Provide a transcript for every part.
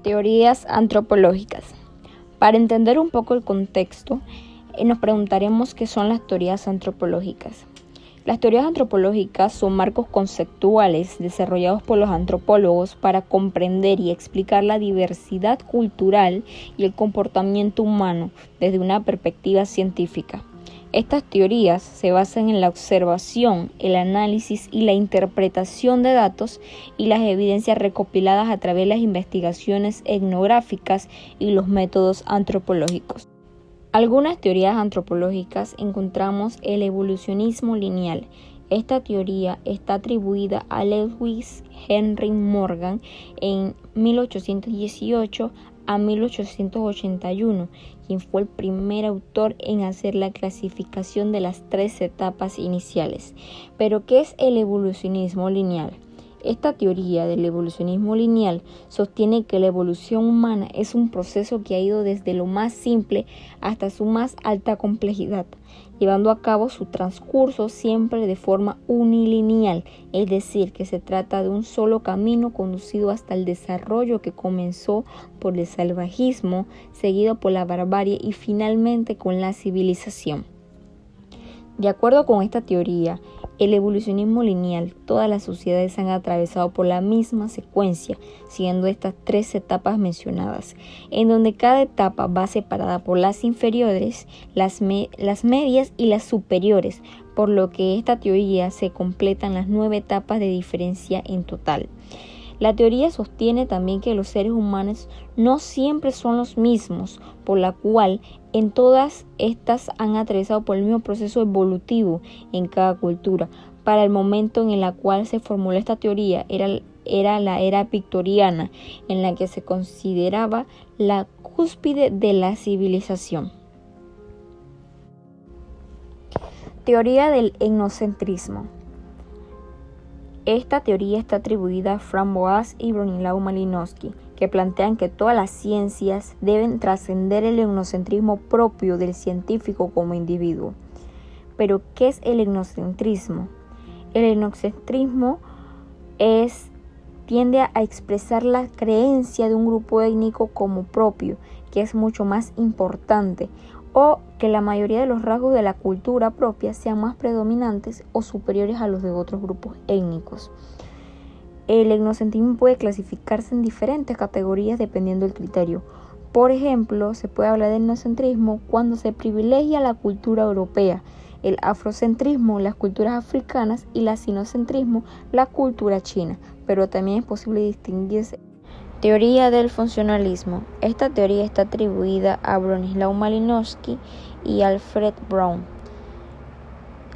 Teorías antropológicas. Para entender un poco el contexto, nos preguntaremos qué son las teorías antropológicas. Las teorías antropológicas son marcos conceptuales desarrollados por los antropólogos para comprender y explicar la diversidad cultural y el comportamiento humano desde una perspectiva científica. Estas teorías se basan en la observación, el análisis y la interpretación de datos y las evidencias recopiladas a través de las investigaciones etnográficas y los métodos antropológicos. Algunas teorías antropológicas encontramos el evolucionismo lineal. Esta teoría está atribuida a Lewis Henry Morgan en 1818 a 1881, quien fue el primer autor en hacer la clasificación de las 3 etapas iniciales. Pero, ¿qué es el evolucionismo lineal? Esta teoría del evolucionismo lineal sostiene que la evolución humana es un proceso que ha ido desde lo más simple hasta su más alta complejidad, llevando a cabo su transcurso siempre de forma unilineal, es decir, que se trata de un solo camino conducido hasta el desarrollo que comenzó por el salvajismo, seguido por la barbarie y finalmente con la civilización. De acuerdo con esta teoría, el evolucionismo lineal, todas las sociedades han atravesado por la misma secuencia, siguiendo estas 3 etapas mencionadas, en donde cada etapa va separada por las inferiores, las medias y las superiores, por lo que esta teoría se completan las 9 etapas de diferencia en total. La teoría sostiene también que los seres humanos no siempre son los mismos, por la cual en todas estas han atravesado por el mismo proceso evolutivo en cada cultura. Para el momento en el cual se formuló esta teoría era la era victoriana, en la que se consideraba la cúspide de la civilización. Teoría del etnocentrismo. Esta teoría está atribuida a Franz Boas y Bronislaw Malinowski, que plantean que todas las ciencias deben trascender el etnocentrismo propio del científico como individuo. Pero, ¿qué es el etnocentrismo? El etnocentrismo tiende a expresar la creencia de un grupo étnico como propio, que es mucho más importante, o que la mayoría de los rasgos de la cultura propia sean más predominantes o superiores a los de otros grupos étnicos. El etnocentrismo puede clasificarse en diferentes categorías dependiendo del criterio. Por ejemplo, se puede hablar de etnocentrismo cuando se privilegia la cultura europea, el afrocentrismo, las culturas africanas, y el sinocentrismo, la cultura china, pero también es posible distinguirse. Teoría del funcionalismo. Esta teoría está atribuida a Bronislaw Malinowski y Alfred Brown.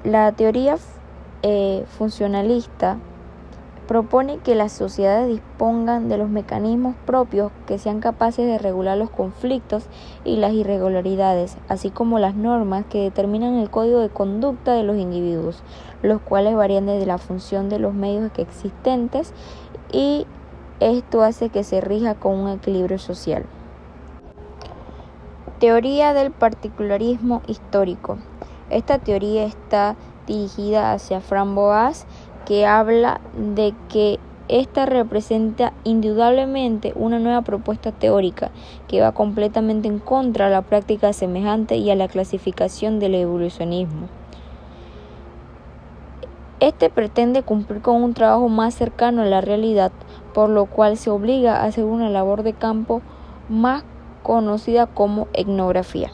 La teoría funcionalista propone que las sociedades dispongan de los mecanismos propios que sean capaces de regular los conflictos y las irregularidades, así como las normas que determinan el código de conducta de los individuos, los cuales varían desde la función de los medios existentes, y esto hace que se rija con un equilibrio social. Teoría del particularismo histórico. Esta teoría está dirigida hacia Franz Boas, que habla de que esta representa indudablemente una nueva propuesta teórica que va completamente en contra de la práctica semejante y a la clasificación del evolucionismo. Este pretende cumplir con un trabajo más cercano a la realidad, por lo cual se obliga a hacer una labor de campo más conocida como etnografía.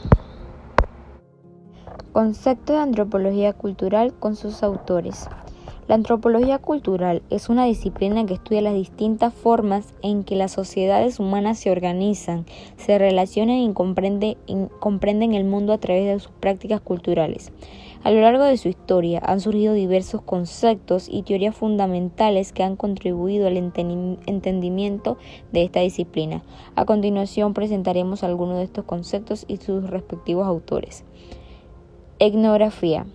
Concepto de antropología cultural con sus autores. La antropología cultural es una disciplina que estudia las distintas formas en que las sociedades humanas se organizan, se relacionan y comprenden el mundo a través de sus prácticas culturales. A lo largo de su historia han surgido diversos conceptos y teorías fundamentales que han contribuido al entendimiento de esta disciplina. A continuación presentaremos algunos de estos conceptos y sus respectivos autores. Etnografía.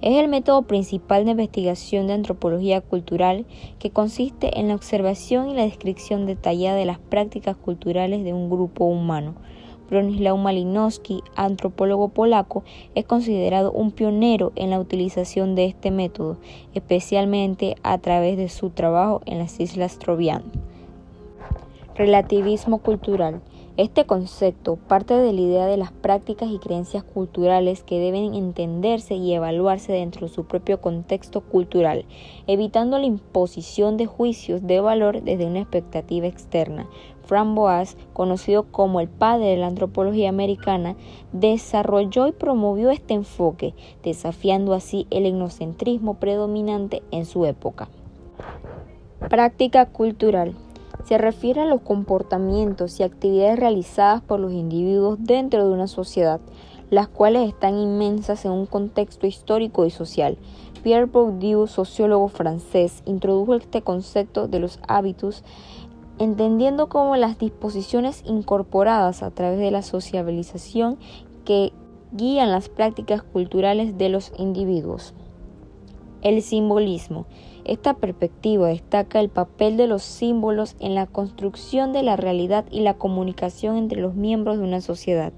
Es el método principal de investigación de antropología cultural, que consiste en la observación y la descripción detallada de las prácticas culturales de un grupo humano. Bronislaw Malinowski, antropólogo polaco, es considerado un pionero en la utilización de este método, especialmente a través de su trabajo en las Islas Trobriand. Relativismo cultural. Este concepto parte de la idea de las prácticas y creencias culturales que deben entenderse y evaluarse dentro de su propio contexto cultural, evitando la imposición de juicios de valor desde una expectativa externa. Frank Boas, conocido como el padre de la antropología americana, desarrolló y promovió este enfoque, desafiando así el etnocentrismo predominante en su época. Práctica cultural. Se refiere a los comportamientos y actividades realizadas por los individuos dentro de una sociedad, las cuales están inmersas en un contexto histórico y social. Pierre Bourdieu, sociólogo francés, introdujo este concepto de los hábitos, entendiendo como las disposiciones incorporadas a través de la sociabilización que guían las prácticas culturales de los individuos. El simbolismo. Esta perspectiva destaca el papel de los símbolos en la construcción de la realidad y la comunicación entre los miembros de una sociedad.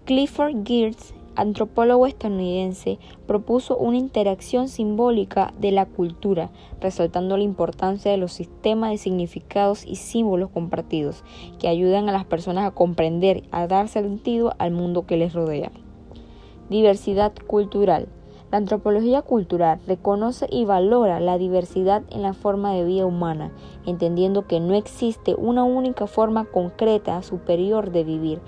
Clifford Geertz, antropólogo estadounidense, propuso una interacción simbólica de la cultura, resaltando la importancia de los sistemas de significados y símbolos compartidos, que ayudan a las personas a comprender, a dar sentido al mundo que les rodea. Diversidad cultural. La antropología cultural reconoce y valora la diversidad en la forma de vida humana, entendiendo que no existe una única forma concreta superior de vivir.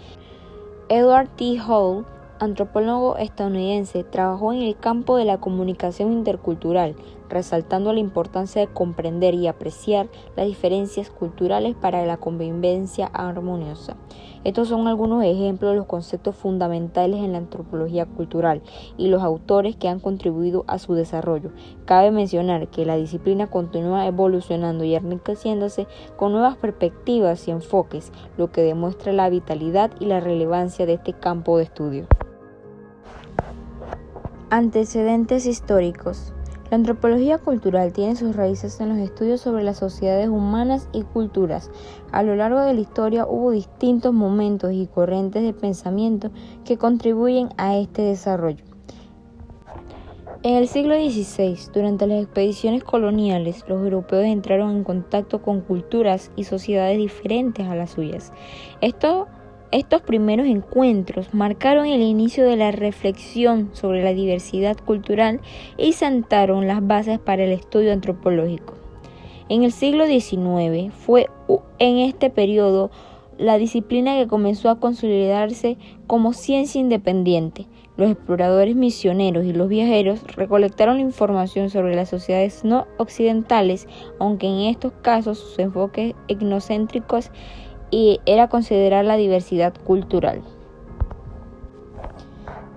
Edward T. Hall, antropólogo estadounidense, trabajó en el campo de la comunicación intercultural, resaltando la importancia de comprender y apreciar las diferencias culturales para la convivencia armoniosa. Estos son algunos ejemplos de los conceptos fundamentales en la antropología cultural y los autores que han contribuido a su desarrollo. Cabe mencionar que la disciplina continúa evolucionando y enriqueciéndose con nuevas perspectivas y enfoques, lo que demuestra la vitalidad y la relevancia de este campo de estudio. Antecedentes históricos. La antropología cultural tiene sus raíces en los estudios sobre las sociedades humanas y culturas. A lo largo de la historia hubo distintos momentos y corrientes de pensamiento que contribuyen a este desarrollo. En el siglo XVI, durante las expediciones coloniales, los europeos entraron en contacto con culturas y sociedades diferentes a las suyas. Estos primeros encuentros marcaron el inicio de la reflexión sobre la diversidad cultural y sentaron las bases para el estudio antropológico. En el siglo XIX fue en este periodo la disciplina que comenzó a consolidarse como ciencia independiente. Los exploradores misioneros y los viajeros recolectaron información sobre las sociedades no occidentales, aunque en estos casos sus enfoques etnocéntricos era considerar la diversidad cultural.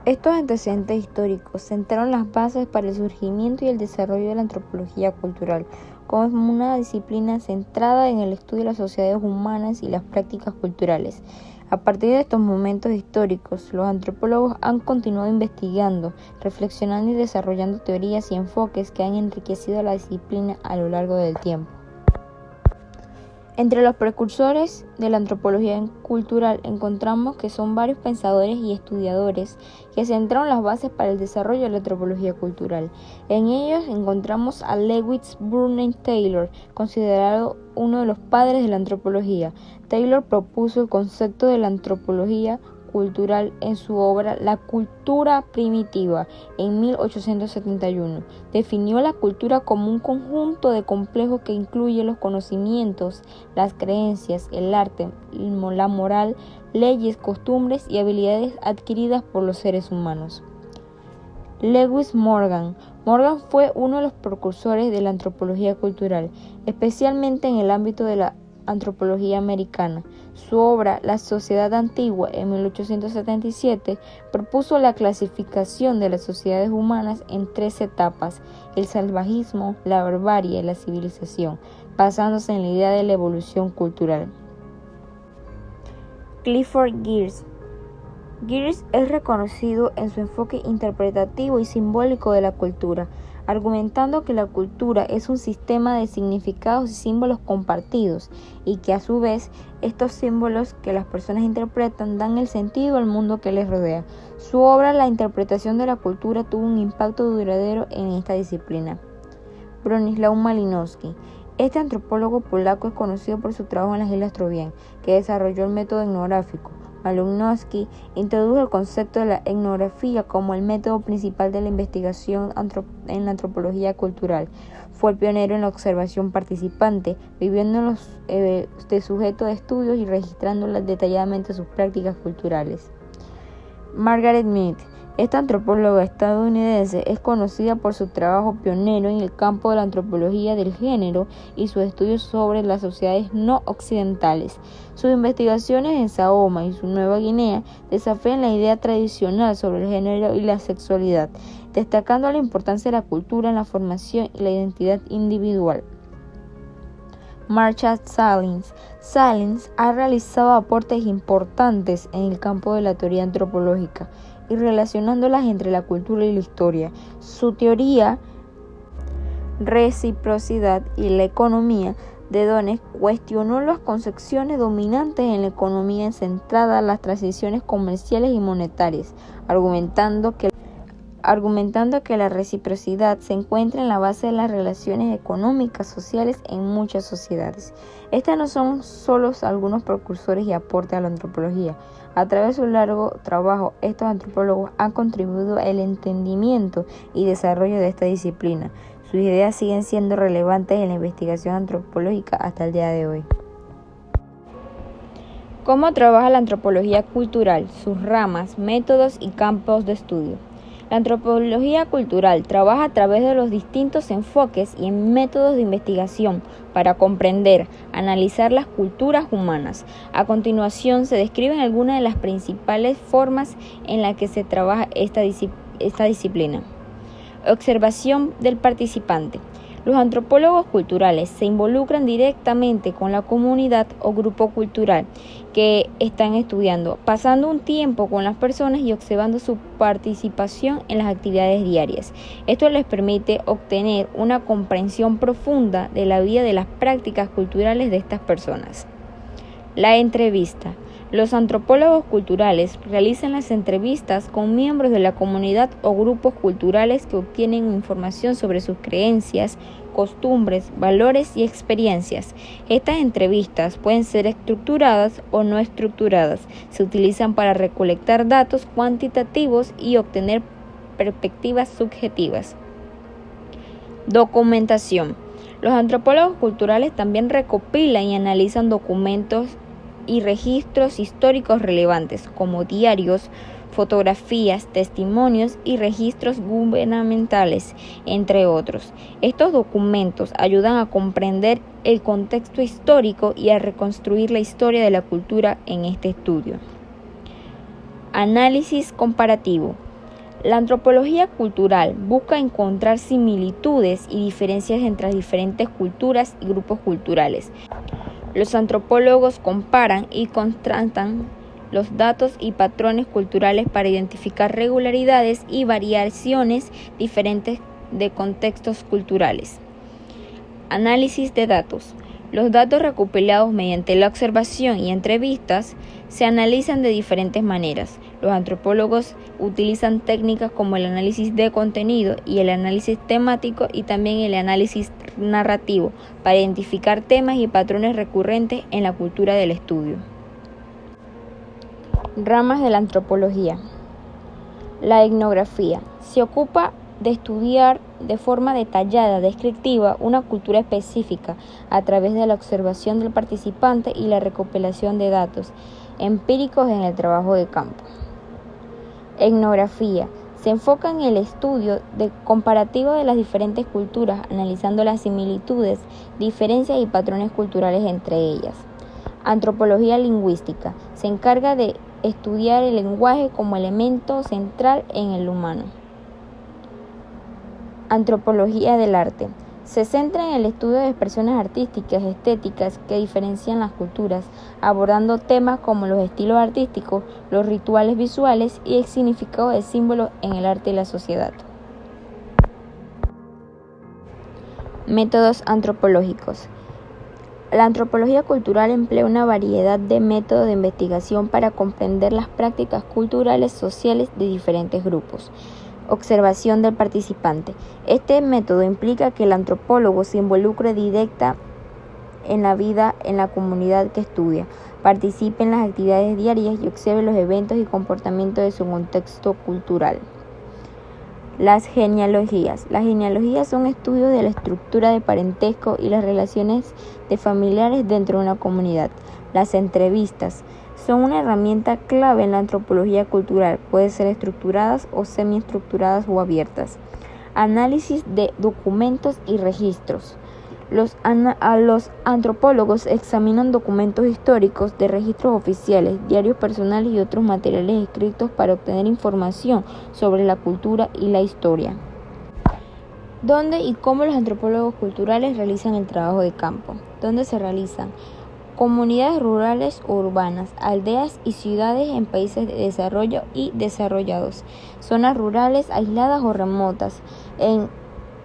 Estos antecedentes históricos sentaron las bases para el surgimiento y el desarrollo de la antropología cultural, como una disciplina centrada en el estudio de las sociedades humanas y las prácticas culturales. A partir de estos momentos históricos, los antropólogos han continuado investigando, reflexionando y desarrollando teorías y enfoques que han enriquecido la disciplina a lo largo del tiempo. Entre los precursores de la antropología cultural encontramos que son varios pensadores y estudiadores que sentaron las bases para el desarrollo de la antropología cultural. En ellos encontramos a Lewis Burnett Taylor, considerado uno de los padres de la antropología. Taylor propuso el concepto de la antropología cultural en su obra La cultura primitiva en 1871. Definió la cultura como un conjunto de complejos que incluye los conocimientos, las creencias, el arte, la moral, leyes, costumbres y habilidades adquiridas por los seres humanos. Lewis Morgan. Morgan fue uno de los precursores de la antropología cultural, especialmente en el ámbito de la antropología americana. Su obra, La sociedad antigua, en 1877, propuso la clasificación de las sociedades humanas en 3 etapas: el salvajismo, la barbarie y la civilización, basándose en la idea de la evolución cultural. Clifford Geertz. Geertz es reconocido en su enfoque interpretativo y simbólico de la cultura, argumentando que la cultura es un sistema de significados y símbolos compartidos y que a su vez estos símbolos que las personas interpretan dan el sentido al mundo que les rodea. Su obra, La interpretación de la cultura, tuvo un impacto duradero en esta disciplina. Bronislaw Malinowski. Este antropólogo polaco es conocido por su trabajo en las Islas Trovián, que desarrolló el método etnográfico. Malinowski introdujo el concepto de la etnografía como el método principal de la investigación en la antropología cultural. Fue el pionero en la observación participante, viviendo de sujeto de estudios y registrando detalladamente sus prácticas culturales. Margaret Mead. Esta antropóloga estadounidense es conocida por su trabajo pionero en el campo de la antropología del género y sus estudios sobre las sociedades no occidentales. Sus investigaciones en Samoa y su Nueva Guinea desafían la idea tradicional sobre el género y la sexualidad, destacando la importancia de la cultura en la formación y la identidad individual. Marcia Salins. Salins ha realizado aportes importantes en el campo de la teoría antropológica y relacionándolas entre la cultura y la historia. Su teoría, reciprocidad y la economía de dones cuestionó las concepciones dominantes en la economía centrada en las transiciones comerciales y monetarias, argumentando que la reciprocidad se encuentra en la base de las relaciones económicas sociales en muchas sociedades. Estas no son solo algunos precursores y aportes a la antropología. A través de su largo trabajo, estos antropólogos han contribuido al entendimiento y desarrollo de esta disciplina. Sus ideas siguen siendo relevantes en la investigación antropológica hasta el día de hoy. ¿Cómo trabaja la antropología cultural? Sus ramas, métodos y campos de estudio. La antropología cultural trabaja a través de los distintos enfoques y métodos de investigación para comprender, analizar las culturas humanas. A continuación se describen algunas de las principales formas en las que se trabaja esta disciplina. Observación del participante. Los antropólogos culturales se involucran directamente con la comunidad o grupo cultural que están estudiando, pasando un tiempo con las personas y observando su participación en las actividades diarias. Esto les permite obtener una comprensión profunda de la vida y de las prácticas culturales de estas personas. La entrevista. Los antropólogos culturales realizan las entrevistas con miembros de la comunidad o grupos culturales que obtienen información sobre sus creencias, costumbres, valores y experiencias. Estas entrevistas pueden ser estructuradas o no estructuradas. Se utilizan para recolectar datos cuantitativos y obtener perspectivas subjetivas. Documentación. Los antropólogos culturales también recopilan y analizan documentos y registros históricos relevantes, como diarios, fotografías, testimonios y registros gubernamentales, entre otros. Estos documentos ayudan a comprender el contexto histórico y a reconstruir la historia de la cultura en este estudio. Análisis comparativo. La antropología cultural busca encontrar similitudes y diferencias entre las diferentes culturas y grupos culturales. Los antropólogos comparan y contrastan los datos y patrones culturales para identificar regularidades y variaciones diferentes de contextos culturales. Análisis de datos. Los datos recopilados mediante la observación y entrevistas se analizan de diferentes maneras. Los antropólogos utilizan técnicas como el análisis de contenido y el análisis temático y también el análisis narrativo para identificar temas y patrones recurrentes en la cultura del estudio. Ramas de la antropología. La etnografía se ocupa de estudiar de forma detallada, descriptiva, una cultura específica a través de la observación del participante y la recopilación de datos empíricos en el trabajo de campo. Etnografía se enfoca en el estudio comparativo de las diferentes culturas, analizando las similitudes, diferencias y patrones culturales entre ellas. Antropología lingüística se encarga de estudiar el lenguaje como elemento central en el humano. Antropología del arte se centra en el estudio de expresiones artísticas y estéticas que diferencian las culturas, abordando temas como los estilos artísticos, los rituales visuales y el significado de símbolos en el arte y la sociedad. Métodos antropológicos. La antropología cultural emplea una variedad de métodos de investigación para comprender las prácticas culturales sociales de diferentes grupos. Observación del participante. Este método implica que el antropólogo se involucre directa en la vida en la comunidad que estudia, participe en las actividades diarias y observe los eventos y comportamientos de su contexto cultural. Las genealogías. Las genealogías son estudios de la estructura de parentesco y las relaciones de familiares dentro de una comunidad. Las entrevistas son una herramienta clave en la antropología cultural. Pueden ser estructuradas o semiestructuradas o abiertas. Análisis de documentos y registros. Los antropólogos examinan documentos históricos de registros oficiales, diarios personales y otros materiales escritos para obtener información sobre la cultura y la historia. ¿Dónde y cómo los antropólogos culturales realizan el trabajo de campo? ¿Dónde se realizan? Comunidades rurales o urbanas, aldeas y ciudades en países de desarrollo y desarrollados, zonas rurales aisladas o remotas, en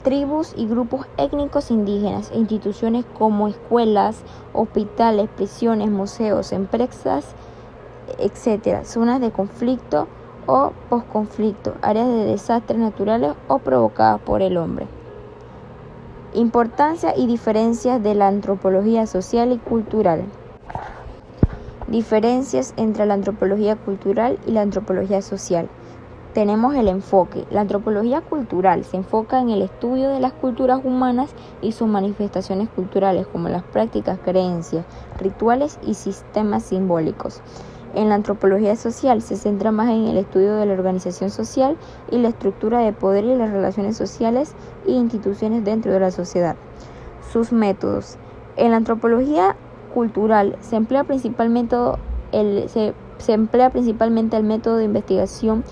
tribus y grupos étnicos indígenas, e instituciones como escuelas, hospitales, prisiones, museos, empresas, etc., zonas de conflicto o posconflicto, áreas de desastres naturales o provocadas por el hombre. Importancia y diferencias de la antropología social y cultural. Diferencias entre la antropología cultural y la antropología social. Tenemos el enfoque. La antropología cultural se enfoca en el estudio de las culturas humanas y sus manifestaciones culturales, como las prácticas, creencias, rituales y sistemas simbólicos. En la antropología social se centra más en el estudio de la organización social y la estructura de poder y las relaciones sociales e instituciones dentro de la sociedad. Sus métodos. En la antropología cultural se emplea principalmente el método de investigación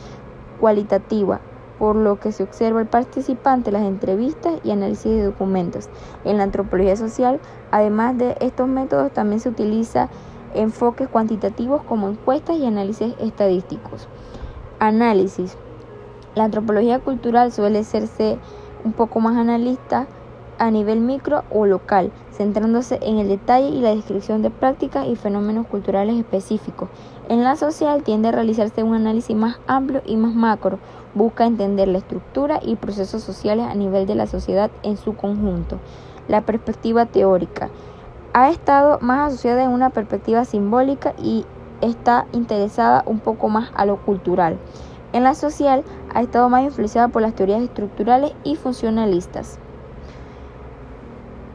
cualitativa, por lo que se observa al participante, las entrevistas y análisis de documentos. En la antropología social, además de estos métodos, también se utiliza enfoques cuantitativos como encuestas y análisis estadísticos. Análisis. La antropología cultural suele serse un poco más analista a nivel micro o local, centrándose en el detalle y la descripción de prácticas y fenómenos culturales específicos. En la social tiende a realizarse un análisis más amplio y más macro, busca entender la estructura y procesos sociales a nivel de la sociedad en su conjunto. La perspectiva teórica ha estado más asociada en una perspectiva simbólica y está interesada un poco más a lo cultural. En la social ha estado más influenciada por las teorías estructurales y funcionalistas.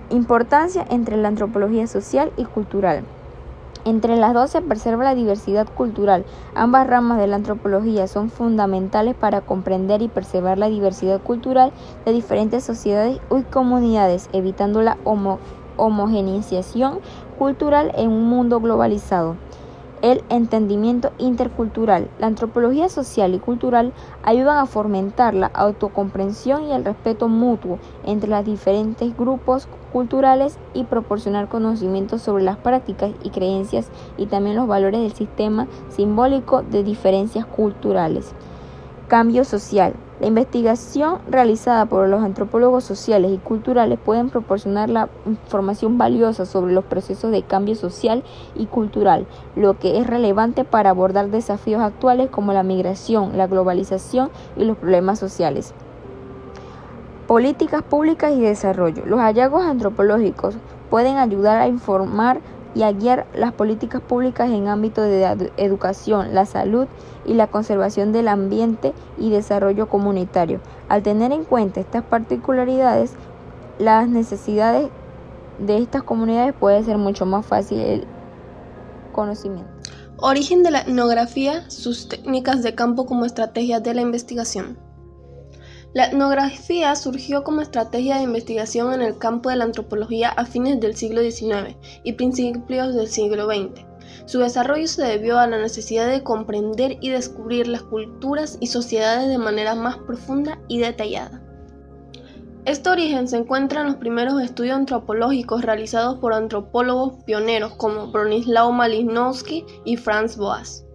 Importancia entre la antropología social y cultural. Entre las dos se preserva la diversidad cultural. Ambas ramas de la antropología son fundamentales para comprender y preservar la diversidad cultural de diferentes sociedades y comunidades, evitando la homogeneización cultural en un mundo globalizado. El entendimiento intercultural. La antropología social y cultural ayudan a fomentar la autocomprensión y el respeto mutuo entre los diferentes grupos culturales y proporcionar conocimientos sobre las prácticas y creencias y también los valores del sistema simbólico de diferencias culturales. Cambio social. La investigación realizada por los antropólogos sociales y culturales pueden proporcionar la información valiosa sobre los procesos de cambio social y cultural, lo que es relevante para abordar desafíos actuales como la migración, la globalización y los problemas sociales. Políticas públicas y desarrollo. Los hallazgos antropológicos pueden ayudar a informar y a guiar las políticas públicas en ámbitos de educación, la salud y la conservación del ambiente y desarrollo comunitario. Al tener en cuenta estas particularidades, las necesidades de estas comunidades puede ser mucho más fácil el conocimiento. Origen de la etnografía, sus técnicas de campo como estrategias de la investigación. La etnografía surgió como estrategia de investigación en el campo de la antropología a fines del siglo XIX y principios del siglo XX. Su desarrollo se debió a la necesidad de comprender y descubrir las culturas y sociedades de manera más profunda y detallada. Este origen se encuentra en los primeros estudios antropológicos realizados por antropólogos pioneros como Bronislaw Malinowski y Franz Boas.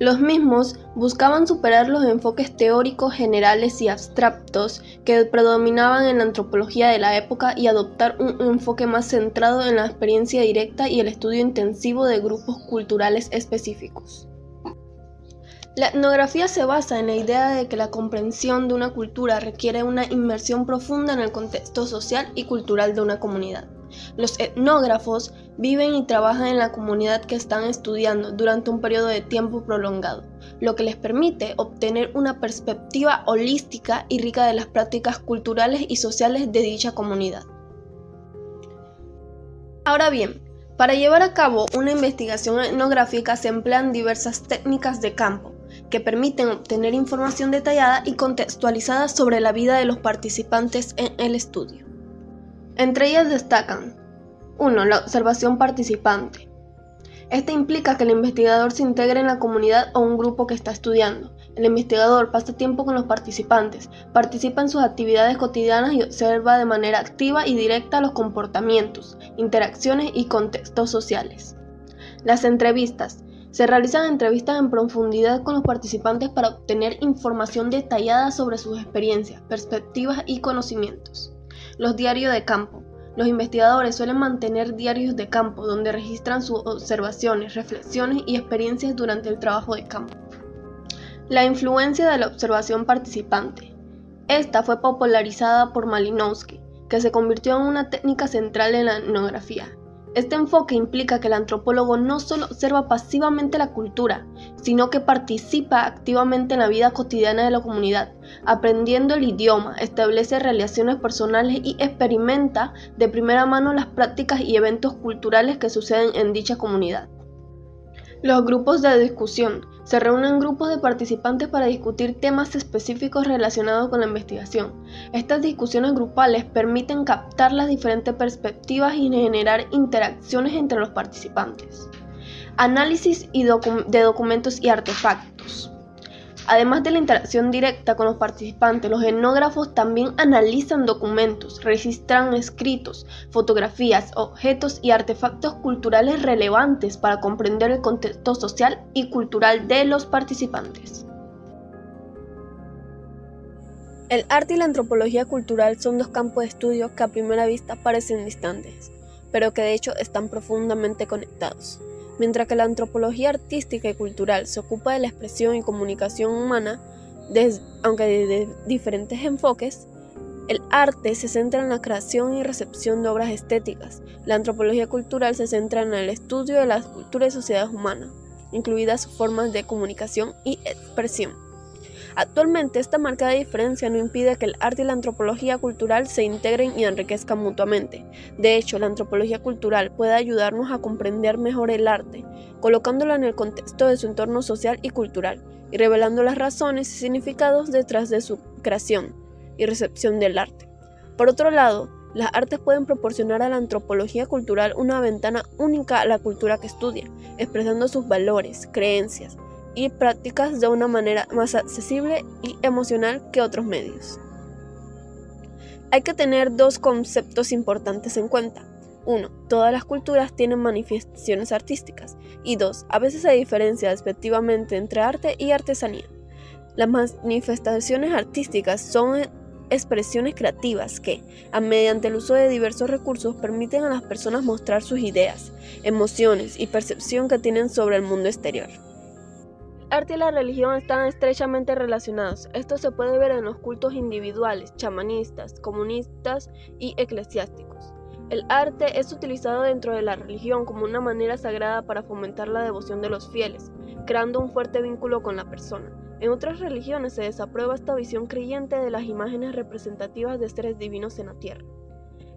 Los mismos buscaban superar los enfoques teóricos generales y abstractos que predominaban en la antropología de la época y adoptar un enfoque más centrado en la experiencia directa y el estudio intensivo de grupos culturales específicos. La etnografía se basa en la idea de que la comprensión de una cultura requiere una inmersión profunda en el contexto social y cultural de una comunidad. Los etnógrafos viven y trabajan en la comunidad que están estudiando durante un periodo de tiempo prolongado, lo que les permite obtener una perspectiva holística y rica de las prácticas culturales y sociales de dicha comunidad. Ahora bien, para llevar a cabo una investigación etnográfica se emplean diversas técnicas de campo que permiten obtener información detallada y contextualizada sobre la vida de los participantes en el estudio. Entre ellas destacan: 1. La observación participante. Esta implica que el investigador se integre en la comunidad o un grupo que está estudiando. El investigador pasa tiempo con los participantes, participa en sus actividades cotidianas y observa de manera activa y directa los comportamientos, interacciones y contextos sociales. Las entrevistas. Se realizan entrevistas en profundidad con los participantes para obtener información detallada sobre sus experiencias, perspectivas y conocimientos. Los diarios de campo. Los investigadores suelen mantener diarios de campo donde registran sus observaciones, reflexiones y experiencias durante el trabajo de campo. La influencia de la observación participante. Esta fue popularizada por Malinowski, que se convirtió en una técnica central en la etnografía. Este enfoque implica que el antropólogo no solo observa pasivamente la cultura, sino que participa activamente en la vida cotidiana de la comunidad, aprendiendo el idioma, establece relaciones personales y experimenta de primera mano las prácticas y eventos culturales que suceden en dicha comunidad. Los grupos de discusión. Se reúnen grupos de participantes para discutir temas específicos relacionados con la investigación. Estas discusiones grupales permiten captar las diferentes perspectivas y generar interacciones entre los participantes. Análisis de documentos y artefactos. Además de la interacción directa con los participantes, los etnógrafos también analizan documentos, registran escritos, fotografías, objetos y artefactos culturales relevantes para comprender el contexto social y cultural de los participantes. El arte y la antropología cultural son dos campos de estudio que a primera vista parecen distantes, pero que de hecho están profundamente conectados. Mientras que la antropología artística y cultural se ocupa de la expresión y comunicación humana, aunque desde diferentes enfoques, el arte se centra en la creación y recepción de obras estéticas. La antropología cultural se centra en el estudio de las culturas y sociedades humanas, incluidas sus formas de comunicación y expresión. Actualmente, esta marcada diferencia no impide que el arte y la antropología cultural se integren y enriquezcan mutuamente. De hecho, la antropología cultural puede ayudarnos a comprender mejor el arte, colocándolo en el contexto de su entorno social y cultural, y revelando las razones y significados detrás de su creación y recepción del arte. Por otro lado, las artes pueden proporcionar a la antropología cultural una ventana única a la cultura que estudia, expresando sus valores, creencias y prácticas de una manera más accesible y emocional que otros medios. Hay que tener dos conceptos importantes en cuenta. 1. Todas las culturas tienen manifestaciones artísticas. Y 2. A veces hay diferencia despectivamente entre arte y artesanía. Las manifestaciones artísticas son expresiones creativas que, mediante el uso de diversos recursos, permiten a las personas mostrar sus ideas, emociones y percepción que tienen sobre el mundo exterior. El arte y la religión están estrechamente relacionados. Esto se puede ver en los cultos individuales, chamanistas, comunistas y eclesiásticos. El arte es utilizado dentro de la religión como una manera sagrada para fomentar la devoción de los fieles, creando un fuerte vínculo con la persona. En otras religiones se desaprueba esta visión creyente de las imágenes representativas de seres divinos en la tierra.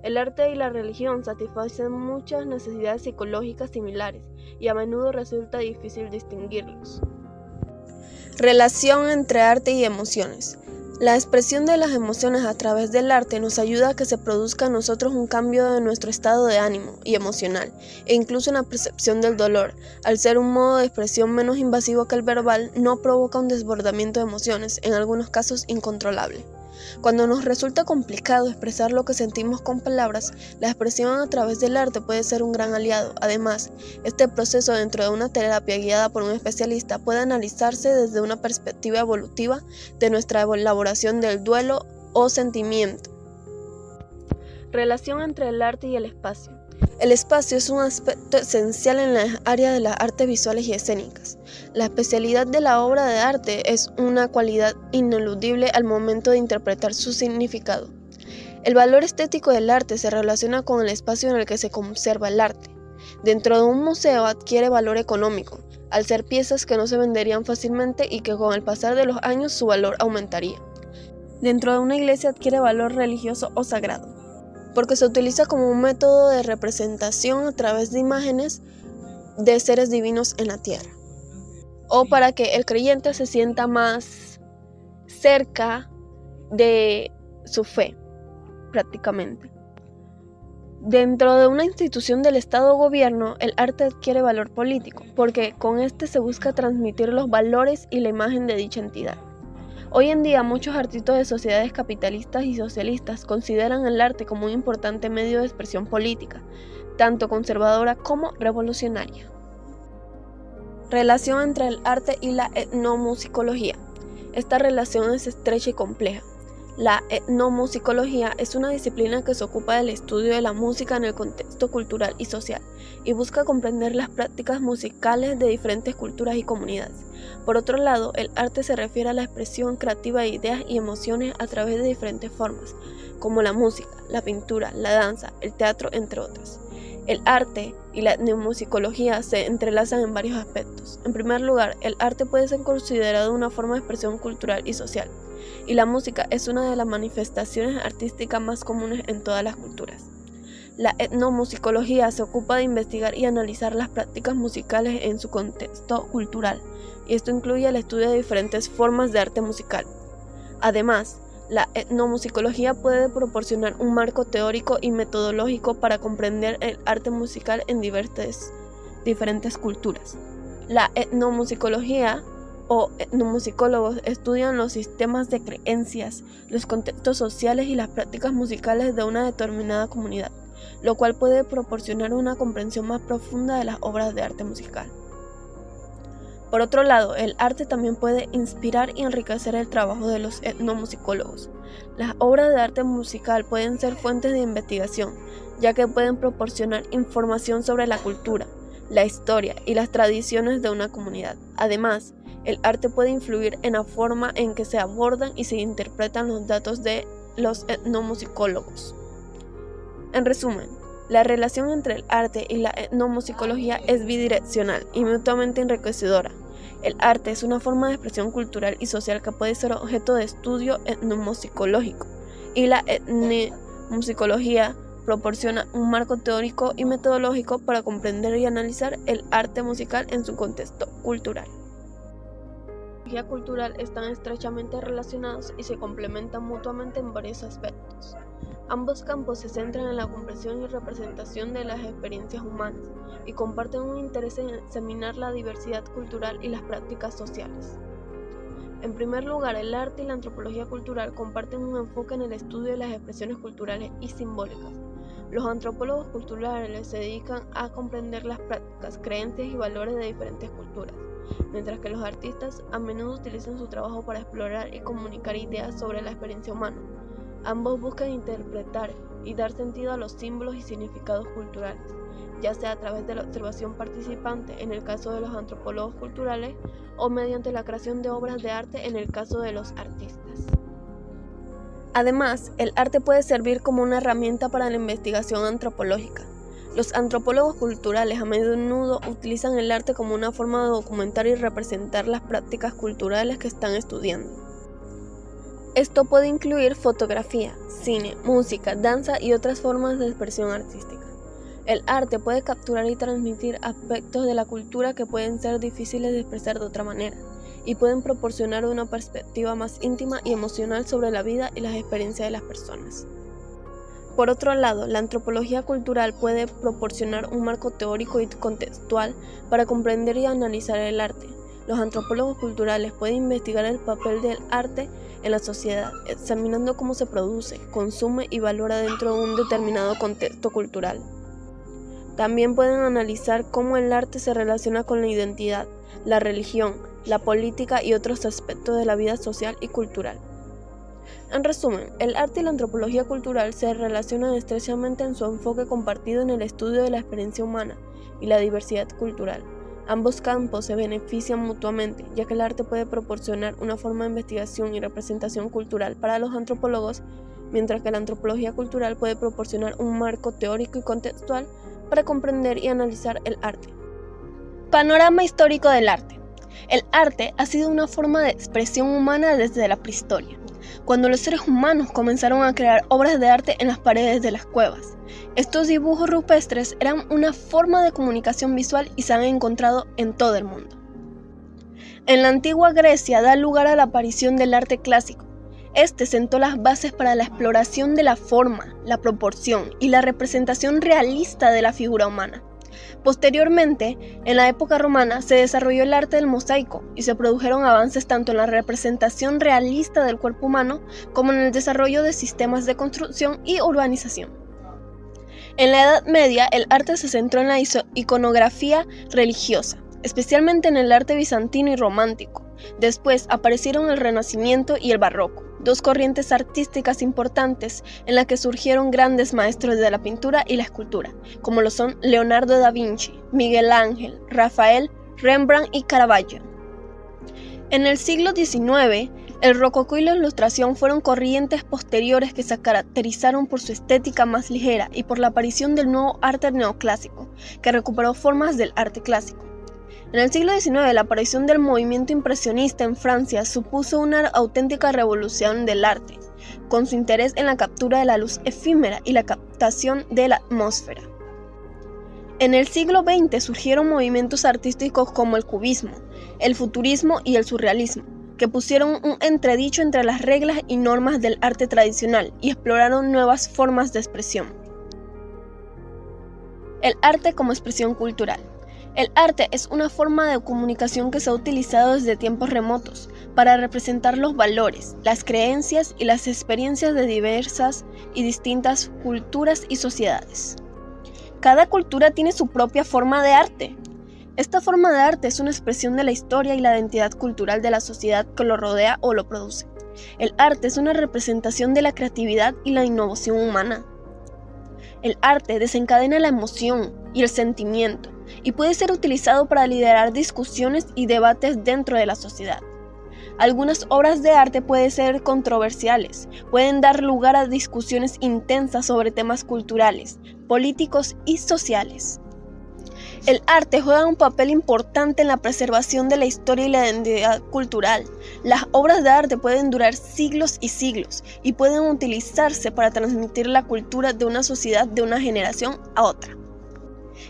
El arte y la religión satisfacen muchas necesidades psicológicas similares y a menudo resulta difícil distinguirlos. Relación entre arte y emociones. La expresión de las emociones a través del arte nos ayuda a que se produzca en nosotros un cambio de nuestro estado de ánimo y emocional, e incluso en la percepción del dolor. Al ser un modo de expresión menos invasivo que el verbal, no provoca un desbordamiento de emociones, en algunos casos incontrolable. Cuando nos resulta complicado expresar lo que sentimos con palabras, la expresión a través del arte puede ser un gran aliado. Además, este proceso dentro de una terapia guiada por un especialista puede analizarse desde una perspectiva evolutiva de nuestra elaboración del duelo o sentimiento. Relación entre el arte y el espacio. El espacio es un aspecto esencial en la área de las artes visuales y escénicas. La especialidad de la obra de arte es una cualidad ineludible al momento de interpretar su significado. El valor estético del arte se relaciona con el espacio en el que se conserva el arte. Dentro de un museo adquiere valor económico, al ser piezas que no se venderían fácilmente y que con el pasar de los años su valor aumentaría. Dentro de una iglesia adquiere valor religioso o sagrado, porque se utiliza como un método de representación a través de imágenes de seres divinos en la tierra, o para que el creyente se sienta más cerca de su fe, prácticamente. Dentro de una institución del Estado o gobierno, el arte adquiere valor político, porque con este se busca transmitir los valores y la imagen de dicha entidad. Hoy en día, muchos artistas de sociedades capitalistas y socialistas consideran el arte como un importante medio de expresión política, tanto conservadora como revolucionaria. Relación entre el arte y la etnomusicología. Esta relación es estrecha y compleja. La etnomusicología es una disciplina que se ocupa del estudio de la música en el contexto cultural y social y busca comprender las prácticas musicales de diferentes culturas y comunidades. Por otro lado, el arte se refiere a la expresión creativa de ideas y emociones a través de diferentes formas, como la música, la pintura, la danza, el teatro, entre otras. El arte y la etnomusicología se entrelazan en varios aspectos. En primer lugar, el arte puede ser considerado una forma de expresión cultural y social, y la música es una de las manifestaciones artísticas más comunes en todas las culturas. La etnomusicología se ocupa de investigar y analizar las prácticas musicales en su contexto cultural, y esto incluye el estudio de diferentes formas de arte musical. Además, la etnomusicología puede proporcionar un marco teórico y metodológico para comprender el arte musical en diferentes culturas. La etnomusicología o etnomusicólogos estudian los sistemas de creencias, los contextos sociales y las prácticas musicales de una determinada comunidad, lo cual puede proporcionar una comprensión más profunda de las obras de arte musical. Por otro lado, el arte también puede inspirar y enriquecer el trabajo de los etnomusicólogos. Las obras de arte musical pueden ser fuentes de investigación, ya que pueden proporcionar información sobre la cultura, la historia y las tradiciones de una comunidad. Además, el arte puede influir en la forma en que se abordan y se interpretan los datos de los etnomusicólogos. En resumen, la relación entre el arte y la etnomusicología es bidireccional y mutuamente enriquecedora. El arte es una forma de expresión cultural y social que puede ser objeto de estudio etnomusicológico, y la etnomusicología proporciona un marco teórico y metodológico para comprender y analizar el arte musical en su contexto cultural. La etnología cultural están estrechamente relacionados y se complementan mutuamente en varios aspectos. Ambos campos se centran en la comprensión y representación de las experiencias humanas y comparten un interés en examinar la diversidad cultural y las prácticas sociales. En primer lugar, el arte y la antropología cultural comparten un enfoque en el estudio de las expresiones culturales y simbólicas. Los antropólogos culturales se dedican a comprender las prácticas, creencias y valores de diferentes culturas, mientras que los artistas a menudo utilizan su trabajo para explorar y comunicar ideas sobre la experiencia humana. Ambos buscan interpretar y dar sentido a los símbolos y significados culturales, ya sea a través de la observación participante en el caso de los antropólogos culturales o mediante la creación de obras de arte en el caso de los artistas. Además, el arte puede servir como una herramienta para la investigación antropológica. Los antropólogos culturales a menudo utilizan el arte como una forma de documentar y representar las prácticas culturales que están estudiando. Esto puede incluir fotografía, cine, música, danza y otras formas de expresión artística. El arte puede capturar y transmitir aspectos de la cultura que pueden ser difíciles de expresar de otra manera, y pueden proporcionar una perspectiva más íntima y emocional sobre la vida y las experiencias de las personas. Por otro lado, la antropología cultural puede proporcionar un marco teórico y contextual para comprender y analizar el arte. Los antropólogos culturales pueden investigar el papel del arte en la sociedad, examinando cómo se produce, consume y valora dentro de un determinado contexto cultural. También pueden analizar cómo el arte se relaciona con la identidad, la religión, la política y otros aspectos de la vida social y cultural. En resumen, el arte y la antropología cultural se relacionan estrechamente en su enfoque compartido en el estudio de la experiencia humana y la diversidad cultural. Ambos campos se benefician mutuamente, ya que el arte puede proporcionar una forma de investigación y representación cultural para los antropólogos mientras que la antropología cultural puede proporcionar un marco teórico y contextual para comprender y analizar el arte. Panorama histórico del arte. El arte ha sido una forma de expresión humana desde la prehistoria, cuando los seres humanos comenzaron a crear obras de arte en las paredes de las cuevas. Estos dibujos rupestres eran una forma de comunicación visual y se han encontrado en todo el mundo. En la antigua Grecia da lugar a la aparición del arte clásico. Este sentó las bases para la exploración de la forma, la proporción y la representación realista de la figura humana. Posteriormente, en la época romana, se desarrolló el arte del mosaico y se produjeron avances tanto en la representación realista del cuerpo humano como en el desarrollo de sistemas de construcción y urbanización. En la Edad Media, el arte se centró en la iconografía religiosa, especialmente en el arte bizantino y romántico. Después aparecieron el Renacimiento y el Barroco, dos corrientes artísticas importantes en las que surgieron grandes maestros de la pintura y la escultura, como lo son Leonardo da Vinci, Miguel Ángel, Rafael, Rembrandt y Caravaggio. En el siglo XIX, el rococó y la ilustración fueron corrientes posteriores que se caracterizaron por su estética más ligera y por la aparición del nuevo arte neoclásico, que recuperó formas del arte clásico. En el siglo XIX, la aparición del movimiento impresionista en Francia supuso una auténtica revolución del arte, con su interés en la captura de la luz efímera y la captación de la atmósfera. En el siglo XX surgieron movimientos artísticos como el cubismo, el futurismo y el surrealismo, que pusieron un entredicho entre las reglas y normas del arte tradicional y exploraron nuevas formas de expresión. El arte como expresión cultural. El arte es una forma de comunicación que se ha utilizado desde tiempos remotos para representar los valores, las creencias y las experiencias de diversas y distintas culturas y sociedades. Cada cultura tiene su propia forma de arte. Esta forma de arte es una expresión de la historia y la identidad cultural de la sociedad que lo rodea o lo produce. El arte es una representación de la creatividad y la innovación humana. El arte desencadena la emoción y el sentimiento y puede ser utilizado para liderar discusiones y debates dentro de la sociedad. Algunas obras de arte pueden ser controversiales, pueden dar lugar a discusiones intensas sobre temas culturales, políticos y sociales. El arte juega un papel importante en la preservación de la historia y la identidad cultural. Las obras de arte pueden durar siglos y siglos y pueden utilizarse para transmitir la cultura de una sociedad de una generación a otra.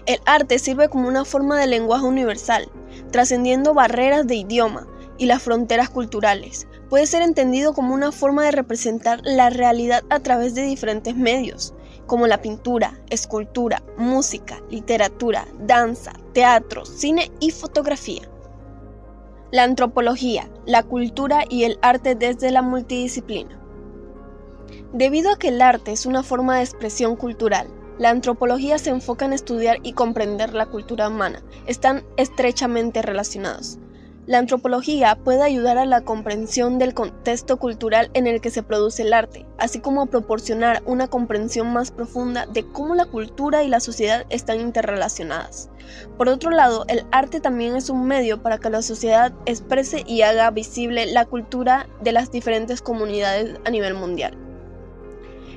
El arte sirve como una forma de lenguaje universal, trascendiendo barreras de idioma y las fronteras culturales. Puede ser entendido como una forma de representar la realidad a través de diferentes medios, como la pintura, escultura, música, literatura, danza, teatro, cine y fotografía. La antropología, la cultura y el arte desde la multidisciplina. Debido a que el arte es una forma de expresión cultural, la antropología se enfoca en estudiar y comprender la cultura humana. Están estrechamente relacionados. La antropología puede ayudar a la comprensión del contexto cultural en el que se produce el arte, así como proporcionar una comprensión más profunda de cómo la cultura y la sociedad están interrelacionadas. Por otro lado, el arte también es un medio para que la sociedad exprese y haga visible la cultura de las diferentes comunidades a nivel mundial.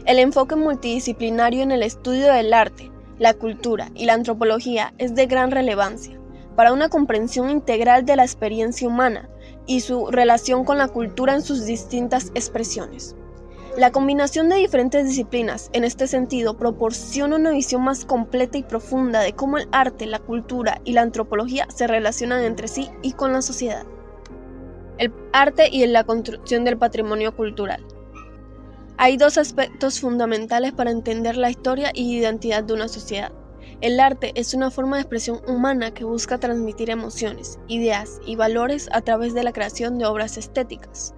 El enfoque multidisciplinario en el estudio del arte, la cultura y la antropología es de gran relevancia para una comprensión integral de la experiencia humana y su relación con la cultura en sus distintas expresiones. La combinación de diferentes disciplinas, en este sentido, proporciona una visión más completa y profunda de cómo el arte, la cultura y la antropología se relacionan entre sí y con la sociedad. El arte y la construcción del patrimonio cultural. Hay dos aspectos fundamentales para entender la historia y identidad de una sociedad. El arte es una forma de expresión humana que busca transmitir emociones, ideas y valores a través de la creación de obras estéticas.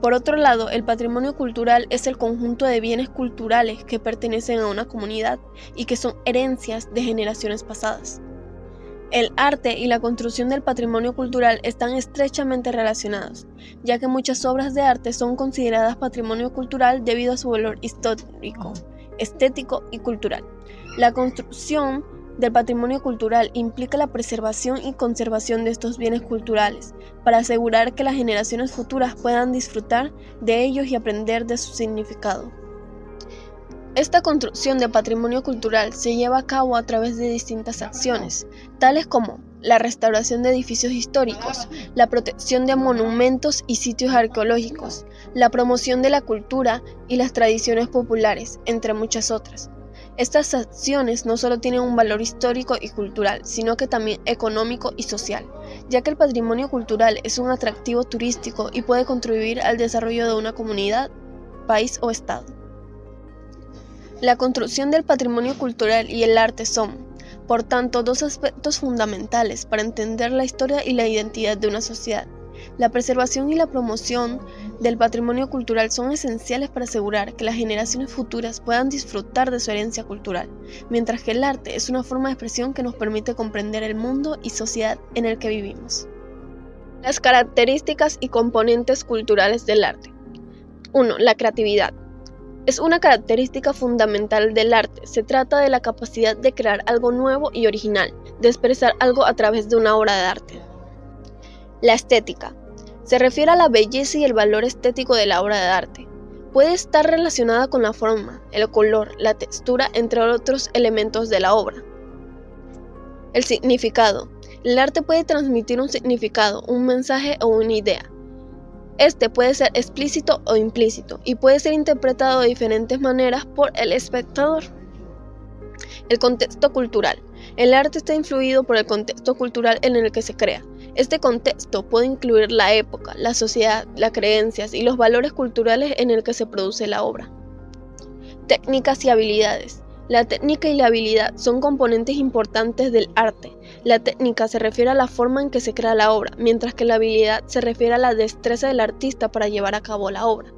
Por otro lado, el patrimonio cultural es el conjunto de bienes culturales que pertenecen a una comunidad y que son herencias de generaciones pasadas. El arte y la construcción del patrimonio cultural están estrechamente relacionados, ya que muchas obras de arte son consideradas patrimonio cultural debido a su valor histórico, estético y cultural. La construcción del patrimonio cultural implica la preservación y conservación de estos bienes culturales, para asegurar que las generaciones futuras puedan disfrutar de ellos y aprender de su significado. Esta construcción de patrimonio cultural se lleva a cabo a través de distintas acciones, tales como la restauración de edificios históricos, la protección de monumentos y sitios arqueológicos, la promoción de la cultura y las tradiciones populares, entre muchas otras. Estas acciones no solo tienen un valor histórico y cultural, sino que también económico y social, ya que el patrimonio cultural es un atractivo turístico y puede contribuir al desarrollo de una comunidad, país o estado. La construcción del patrimonio cultural y el arte son, por tanto, dos aspectos fundamentales para entender la historia y la identidad de una sociedad. La preservación y la promoción del patrimonio cultural son esenciales para asegurar que las generaciones futuras puedan disfrutar de su herencia cultural, mientras que el arte es una forma de expresión que nos permite comprender el mundo y sociedad en el que vivimos. Las características y componentes culturales del arte. 1. La creatividad. Es una característica fundamental del arte. Se trata de la capacidad de crear algo nuevo y original, de expresar algo a través de una obra de arte. La estética. Se refiere a la belleza y el valor estético de la obra de arte. Puede estar relacionada con la forma, el color, la textura, entre otros elementos de la obra. El significado. El arte puede transmitir un significado, un mensaje o una idea. Este puede ser explícito o implícito y puede ser interpretado de diferentes maneras por el espectador. El contexto cultural. El arte está influido por el contexto cultural en el que se crea. Este contexto puede incluir la época, la sociedad, las creencias y los valores culturales en el que se produce la obra. Técnicas y habilidades. La técnica y la habilidad son componentes importantes del arte. La técnica se refiere a la forma en que se crea la obra, mientras que la habilidad se refiere a la destreza del artista para llevar a cabo la obra.